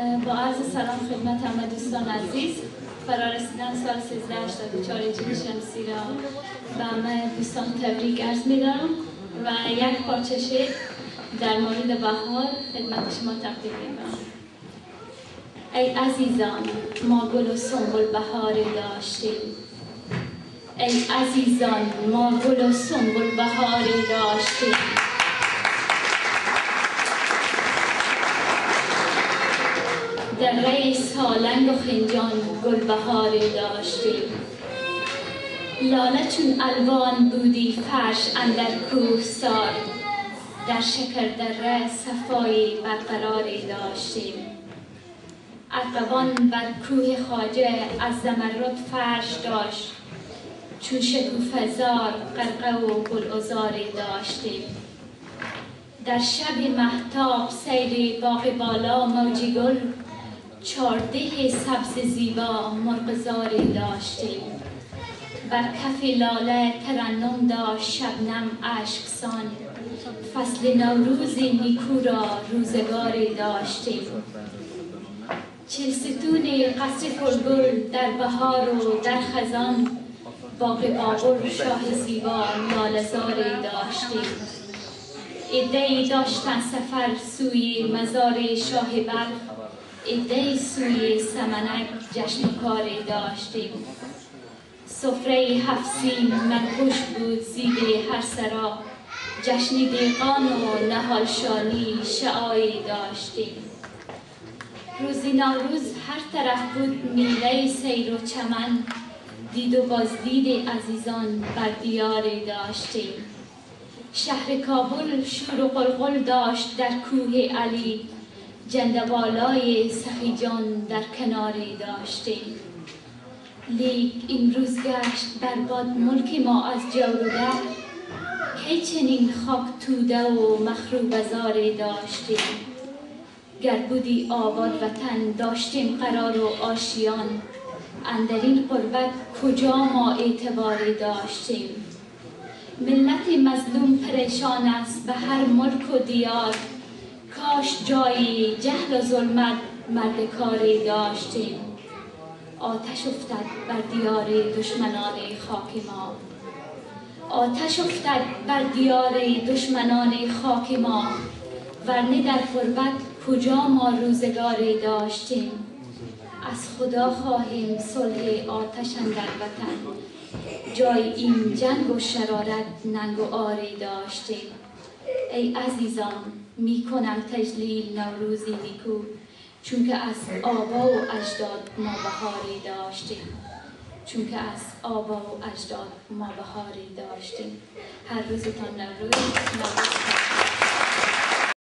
با عرض سلام خدمت همه دوستان عزیز، فرارسیدن سال 1384 هجری شمسی را به همه دوستان تبریک عرض می‌دارم و یک پارچه شعر در مورد بهار خدمت شما تقدیم می‌کنم. ای عزیزان، ما گل و سنبل بهاری داشتیم. ای عزیزان، ما گل و سنبل بهاری داشتیم. در ری سالنگ و خنجان گل بهاری داشتیم. لاله چون الوان بودی فرش اندر کوهسار، در شکر دره صفایی برقراری داشتیم. ارغوان بر کوه خواجه از زمرد فرش داشت، چون شکوفه زار غرقه و گلعذاری داشتیم. در شب مهتاب سیر باغ بالا موجی گل، چارده سبز زیبا مرغزاری داشتیم. بر کف لاله ترنم داشت شبنم اشکسان، فصل نوروز نیکو را روزگاری داشتیم. چلستون قصر پرگل در بهار و در خزان، باغ بابل شاه زیبا لاله‌زاری داشتیم. عده‌ای داشتن سفر سوی مزار شاه بلخ، عده‌ای سوی سمنک جشن و کاری داشتیم. سفره 7 سین منقوش بود زیر هر سرا، جشن دیقان و نهالشانی شعاری داشتیم. روزی نوروز هر طرف بود میله سیر و چمن، دید و بازدید عزیزان بر دیاری داشتیم. شهر کابل شور و غلغل داشت در کوه علی، جندوالای سخی جان در کناری داشتیم. لیک این روز گشت برباد ملک ما از جور و دهر، کی چنین خاک توده و مخروبه زاری داشتیم. گر بودی آباد وطن داشتیم قرار و آشیان، اندرین غربت کجا ما اعتباری داشتیم. ملت مظلوم پریشان است به هر ملک و دیار، کاش جایی جهل و ظلمت مرد کاری داشتیم. آتش افتد بر دیار دشمنان خاک ما، آتش افتد بر دیار دشمنان خاک ما، ورنه در غربت کجا ما روزگاری داشتیم. از خدا خواهیم صلح آتش اندر وطن، جای این جنگ و شرارت ننگ و آری داشتیم. ای عزیزان، می کنم تجلیل نوروزی نیکو، چون که از آبا و اجداد ما بهاری داشتیم. چون که از آبا و اجداد ما بهاری داشتیم. هر روزتان نوروز.